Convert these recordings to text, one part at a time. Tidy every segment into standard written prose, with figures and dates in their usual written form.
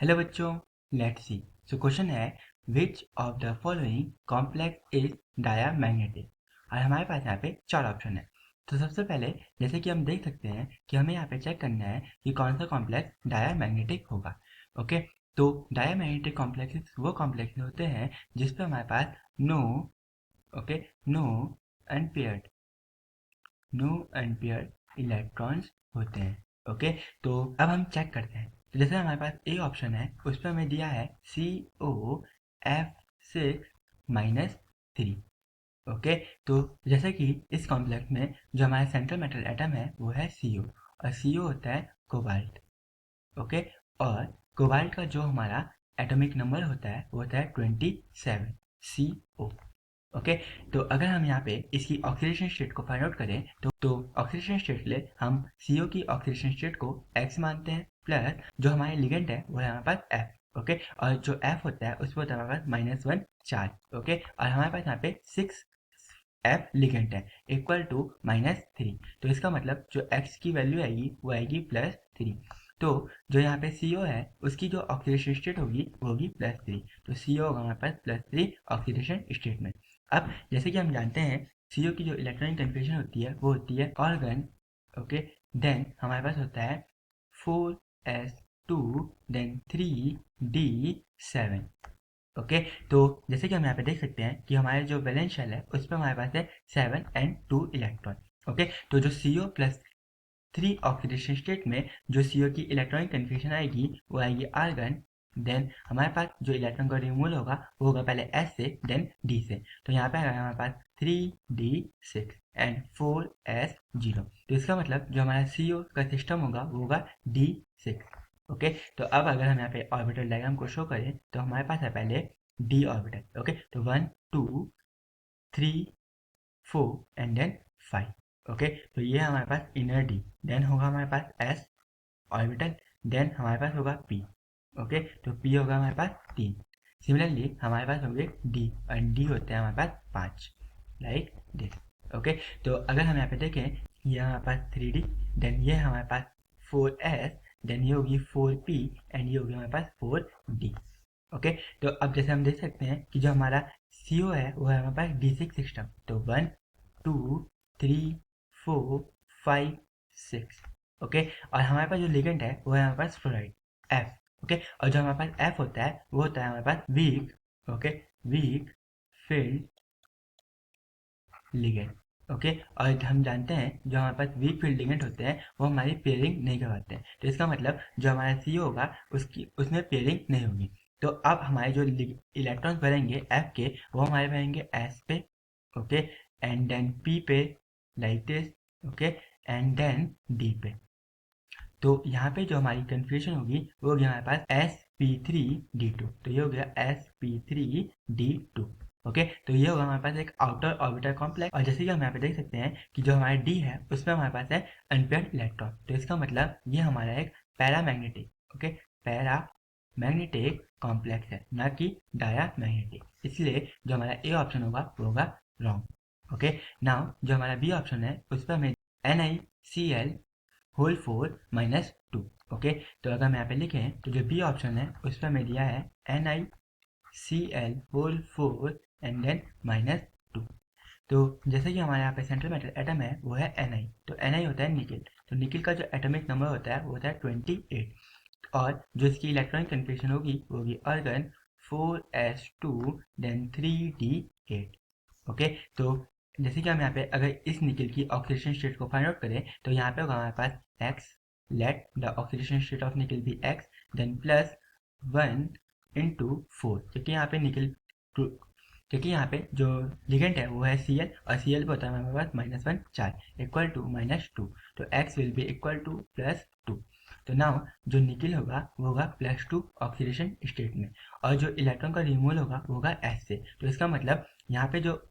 Hello बच्चों, let's see. So question है which of the following complex is diamagnetic. और हमारे पास यहाँ पे चार ऑप्शन है। तो सबसे पहले जैसे कि हम देख सकते हैं कि हमें यहाँ पे चेक करना है कि कौन सा कॉम्प्लेक्स डायामैग्नेटिक होगा। ओके, तो डायामैग्नेटिक कॉम्प्लेक्सेस वो कॉम्प्लेक्स होते हैं जिसपे हमारे पास no okay no unpaired no unpaired electrons होते हैं। ओके, तो अब हम चेक करते हैं। तो जैसे हमारे पास ए ऑप्शन है, उस पर हमें दिया है CO F6-3। ओके, तो जैसे कि इस कॉम्प्लेक्स में जो हमारा सेंट्रल मेटल एटम है वो है CO, और CO होता है कोबाल्ट। ओके, और कोबाल्ट का जो हमारा एटॉमिक नंबर होता है वो होता है 27, CO। ओके, तो अगर हम यहाँ पे इसकी ऑक्सीडेशन स्टेट को फाइंड आउट करें तो ऑक्सीडेशन स्टेट के लिए हम CO की ऑक्सीडेशन स्टेट को X मानते हैं, प्लस जो हमारे लिगेंड है वो है हमारे पास F। ओके, और जो F होता है उसमें होता है हमारे पास -1 चार्ज। ओके, और हमारे पास यहाँ पे 6F लिगेंड है इक्वल टू -3। तो इसका मतलब जो X की वैल्यू आएगी वो आएगी +3। तो जो यहाँ पे CO है उसकी जो ऑक्सीडेशन स्टेट होगी वो होगी +3। तो CO होगा हमारे पास +3 ऑक्सीडेशन स्टेट में। अब जैसे कि हम जानते हैं CO की जो इलेक्ट्रॉनिक कन्फिग्रेशन होती है वो होती है ऑर्गन। ओके, देन हमारे पास होता है 4s2 देन 3d7। ओके, तो जैसे कि हम यहाँ पे देख सकते हैं कि हमारे जो वैलेंस शेल है उस पर हमारे पास है 7 and 2 इलेक्ट्रॉन। ओके, तो जो CO+3 ऑक्सीडेशन स्टेट में जो CO की इलेक्ट्रॉनिक कन्फिग्रेशन आएगी वो आएगी आर्गन। देन हमारे पास जो इलेक्ट्रॉन का रिमूवल होगा वो होगा पहले S से देन D से। तो यहाँ पे आएगा हमारे पास 3d6 एंड 4s0। तो इसका मतलब जो हमारा CO का सिस्टम होगा वो होगा D6। ओके, तो अब अगर हम यहाँ पे ऑर्बिटल डायग्राम को शो करें तो हमारे पास है पहले D ऑर्बिटल। ओके, तो 1 2 3 4 एंड देन 5। ओके, तो ये हमारे पास इनर डी। देन होगा हमारे पास एस ऑर्बिटल। देन हमारे पास होगा पी। ओके, तो पी होगा हमारे पास 3। सिमिलरली हमारे पास होंगे डी, और डी होते हैं हमारे पास 5, लाइक दिस। ओके, तो अगर हम यहाँ पे देखें, ये हमारे पास 3D, देन ये हमारे पास 4s, देन ये होगी 4p एंड ये होगी हमारे पास 4d। ओके, तो अब जैसे हम देख सकते हैं कि जो हमारा CO है वो है हमारे पास D6 सिस्टम। तो 1 2 3 4 5 6। ओके, और हमारे पास जो लिगेंड है वो है हमारे पास फ्लोराइड F। ओके, और जो हमारे पास F होता है वो होता है हमारे पास weak. Okay, weak field ligand. Okay, और हम जानते हैं जो हमारे पास वीक फील्ड लिगेंड होते हैं वो हमारी पेयरिंग नहीं करवाते हैं। तो इसका मतलब जो हमारा CO होगा उसकी उसमें पेयरिंग नहीं होगी। तो अब हमारे जो इलेक्ट्रॉन्स भरेंगे F के वो हमारे भरेंगे S पे। ओके, एंड देन P पे, like this. Okay, and then D पे। तो यहाँ पे जो हमारी कन्फ्यूजन होगी वो होगी हमारे पास sp3d2। तो ये हो गया sp3d2। ओके, तो ये होगा हमारे पास एक आउटर ऑर्बिटल कॉम्प्लेक्स। और जैसे कि हम यहाँ पे देख सकते हैं कि जो हमारे डी है उसमें हमारे पास है अनपेयर्ड इलेक्ट्रॉन। तो इसका मतलब ये हमारा एक पैरामैग्नेटिक पैरामैग्नेटिक कॉम्प्लेक्स है, ना कि डायामैग्नेटिक। इसलिए जो हमारा ए ऑप्शन होगा वो होगा रॉन्ग। ओके, नाउ जो हमारा बी ऑप्शन है उस पर हमें NiCl होल 4 - 2। ओके, तो अगर हम यहाँ पे लिखें तो जो बी ऑप्शन है उस पर हमें दिया है NiCl होल 4 एंड देन -2। तो जैसे कि हमारे यहाँ पे सेंट्रल मेटल एटम है वो है Ni। तो Ni होता है निकिल। तो निकिल का जो एटॉमिक नंबर होता है वो होता है 28। और जो इसकी इलेक्ट्रॉनिक कन्फिग्रेशन होगी वो होगी organ 4s2 then 3d8। Okay, तो जैसे कि हम यहाँ पे अगर इस निकल की ऑक्सीडेशन स्टेट को फाइंड आउट करें तो यहाँ पे होगा हमारे पास x, let the oxidation state of निकल भी x, देन +1 × 4, क्योंकि यहाँ पे निकल क्योंकि यहाँ पे जो लिगेंड है वो है Cl, और Cl पे होता है हमारे पास -1 चार्ज इक्वल टू -2। तो x will be equal to +2। तो नाउ जो निकल होगा वो होगा +2 ऑक्सीडेशन स्टेट में, और जो इलेक्ट्रॉन का रिमूवल होगा वो होगा S से। तो इसका मतलब यहाँ पे जो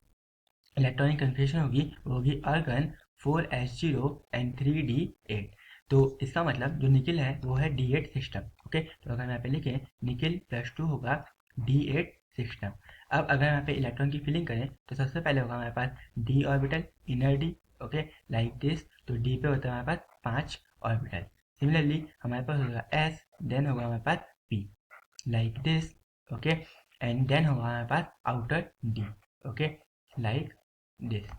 इलेक्ट्रॉनिक कन्फिग्रेशन होगी वो होगी अर्गन 4s0 एंड 3d8। तो इसका मतलब जो निकिल है वो है D8 सिस्टम। ओके, तो अगर यहाँ पे लिखें निकिल +2 होगा D8 सिस्टम। अब अगर यहाँ पे इलेक्ट्रॉन की फिलिंग करें तो सबसे पहले होगा हमारे पास D orbital inner D। Okay, like this. तो D पे होता है हमारे पास 5 ऑर्बिटल। सिमिलरली हमारे पास होगा S, देन होगा हमारे पास P। Like this, okay, and then होगा हमारे पास outer d, okay, like this.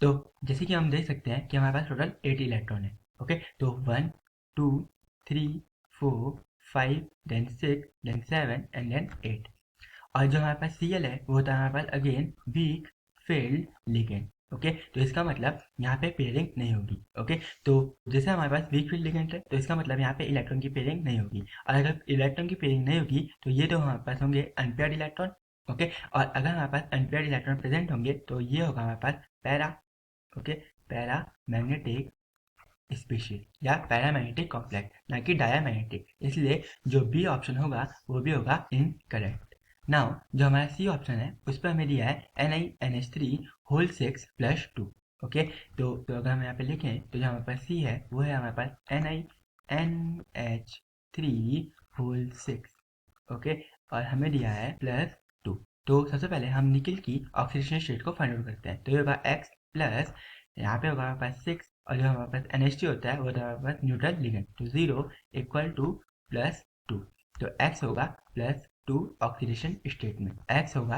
तो जैसे कि हम देख सकते हैं कि हमारे पास टोटल 8 इलेक्ट्रॉन है, ओके। तो 1 2 3 4 5 देन 6 देन 7 एंड देन 8। और जो हमारे पास Cl है वो होता है हमारे पास again weak field ligand, okay. तो इसका मतलब यहाँ पे पेयरिंग नहीं होगी, ओके। तो जैसे हमारे पास वीक फील्ड लिगेंड है तो इसका मतलब यहाँ पे इलेक्ट्रॉन की पेयरिंग नहीं होगी, और अगर इलेक्ट्रॉन की पेयरिंग नहीं होगी तो ये तो हमारे पास होंगे अनपेयर्ड इलेक्ट्रॉन, ओके। और अगर हमारे पास अनपेयर्ड इलेक्ट्रॉन प्रेजेंट होंगे तो ये होगा हमारे पास para, okay, paramagnetic species या पैरामैग्नेटिक कॉम्प्लेक्स, ना कि डायामैग्नेटिक। इसलिए जो बी ऑप्शन होगा वो भी होगा इनकरेक्ट। नाउ जो हमारा सी ऑप्शन है उस पर हमें दिया है NiNH3 होल 6 प्लस 2, ओके। तो अगर हम यहाँ पे लिखें तो जो हमारे पास सी है वो है हमारे पास NiNH3 होल 6, ओके, और हमें दिया है प्लस 2। तो सबसे पहले हम निकिल की ऑक्सीडेशन स्टेट को फाइंड आउट करते हैं। तो ये होगा x प्लस, यहाँ पे होगा हमारे पास 6, और जो हमारे पास NH3 होता है वो होता है हमारे पास न्यूट्रल लिगेंड, तो 0 इक्वल टू प्लस 2। तो x होगा प्लस 2 ऑक्सीडेशन स्टेट में, x होगा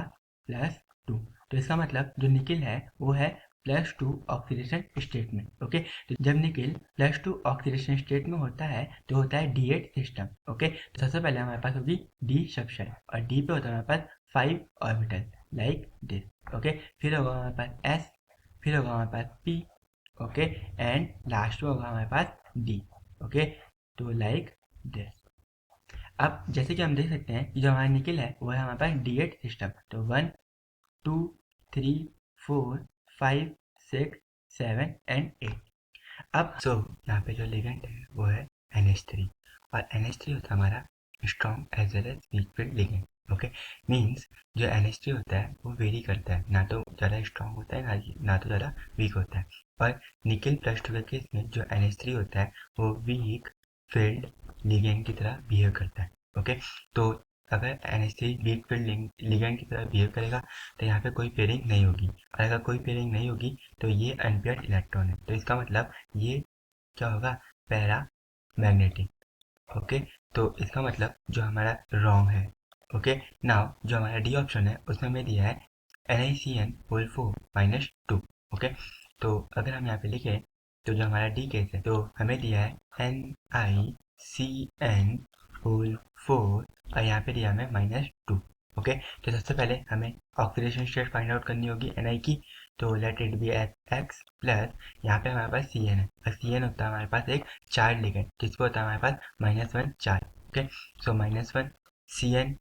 प्लस 2। तो इसका मतलब जो निकिल है वो है प्लस 2 ऑक्सीडेशन स्टेट में, ओके। तो जब निकिल प्लस 2 ऑक्सीडेशन स्टेट में होता है तो होता है D8 सिस्टम, ओके। तो सबसे पहले हमारे पास होगी डी सबशेल, और डी पे होता है हमारे पास 5 ऑर्बिटल लाइक दिस, ओके। फिर होगा हमारे पास s, फिर होगा हमारे पास p, ओके, एंड लास्ट में होगा हमारे पास d, ओके। तो लाइक दिस। अब जैसे कि हम देख सकते हैं कि जो हमारा निकल है वो है हमारे पास D8 सिस्टम, तो 1 2 3 4 5 6 7 एंड 8। अब यहाँ पे जो लिगेंड है वो है NH3, और NH3 होता है हमारा strong as well as weak field ligand, okay. Means जो NH3 होता है वो वेरी करता है, ना तो ज़्यादा स्ट्रॉन्ग होता है ना तो ज़्यादा वीक होता है। पर निकिल प्लस 2 के केस में जो NH3 होता है वो वीक फील्ड लिगेंड की तरह बिहेव करता है, ओके। तो अगर NH3 वीक फील्ड लिगेंड की तरह बिहेव करेगा तो यहाँ पे कोई पेयरिंग नहीं होगी, और अगर कोई पेयरिंग नहीं होगी तो ये अनपेयर्ड इलेक्ट्रॉन है, तो इसका मतलब ये क्या होगा, पैरा मैग्नेटिक, ओके। तो इसका मतलब जो हमारा रॉन्ग है, ओके। नाउ जो हमारा डी ऑप्शन है उसमें हमें दिया है NiCN होल 4 माइनस 2, ओके। तो अगर हम यहाँ पे लिखें तो जो हमारा डी केस है तो हमें दिया है NiCN होल 4, और यहाँ पे दिया हमें माइनस 2, ओके। तो सबसे पहले हमें ऑक्सीडेशन स्टेट फाइंड आउट करनी होगी Ni की, तो let it be at x plus, यहाँ पे हमारे पास Cn है, और Cn होता है हमारे पास एक चार्ज लिगेंड जिसको होता है हमारे पास -1 चार्ज, ओके। सो -1 Cn,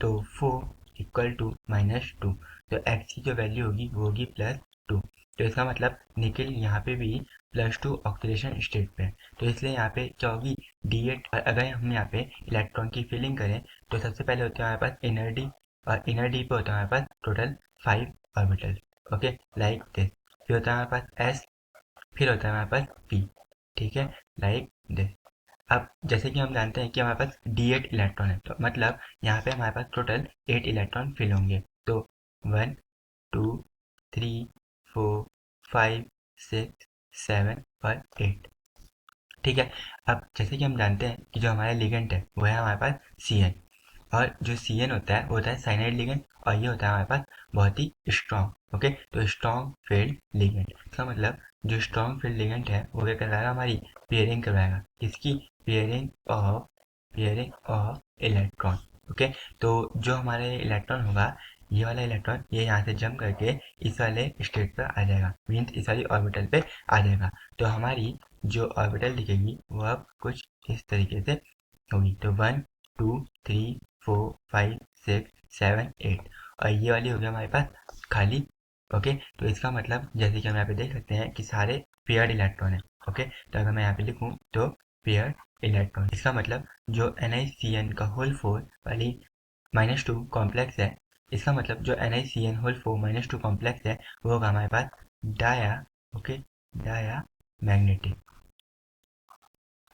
तो 4 इक्वल टू -2, तो x की जो वैल्यू होगी वो होगी +2। तो इसका मतलब निकिल यहाँ पे भी +2 ऑक्सीडेशन स्टेट पे है, तो इसलिए यहाँ पे क्या होगी D8। और अगर हम यहाँ पे इलेक्ट्रॉन की फिलिंग करें तो सबसे पहले होता है हमारे पास इनर डी, और इनर डी पे होता है हमारे पास total 5 orbital, okay, like this. फिर होता है हमारे पास s, फिर होता है हमारे पास p, ठीक है, लाइक दिस। अब जैसे कि हम जानते हैं कि हमारे पास D8 इलेक्ट्रॉन है, तो मतलब यहाँ पे हमारे पास टोटल 8 इलेक्ट्रॉन फिल होंगे, तो 1 2 3 4 5 6 7 और 8, ठीक है। अब जैसे कि हम जानते हैं कि जो हमारा लिगेंड है वो है हमारे पास Cn, और जो Cn होता है वो होता है साइनाइड लिगेंड, और ये होता है हमारे पास बहुत ही स्ट्रॉन्ग, ओके। तो स्ट्रॉन्ग फील्ड लिगेंड, इसका मतलब जो स्ट्रॉन्ग फील्ड लिगेंड है वो क्या करवाएगा, हमारी पेयरिंग करवाएगा, किसकी, पेयरिंग ऑफ इलेक्ट्रॉन, ओके। तो जो हमारे इलेक्ट्रॉन होगा, ये वाला इलेक्ट्रॉन ये यहाँ से जंप करके इस वाले स्टेट पर आ जाएगा, मीन्स इस वाली ऑर्बिटल पे आ जाएगा। तो हमारी जो ऑर्बिटल दिखेगी वो अब कुछ इस तरीके से होगी, तो 1 2 3 4 5 6 7 8, और ये वाली हो गई हमारे पास खाली, ओके। तो इसका मतलब जैसे कि हम यहाँ पे देख सकते हैं कि सारे पेयर्ड इलेक्ट्रॉन है, ओके। तो अगर मैं यहाँ पे लिखूँ तो पेयर्ड इलेक्ट्रॉन, इसका मतलब जो NiCN का होल 4 वाली -2 कॉम्प्लेक्स है, इसका मतलब जो NiCN होल 4 -2 कॉम्प्लेक्स है वो होगा हमारे पास dia, okay, diamagnetic,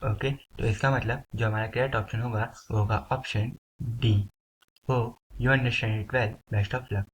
okay. तो इसका मतलब जो हमारा करेक्ट ऑप्शन होगा वो होगा option D. Hope you understand it well, best of luck.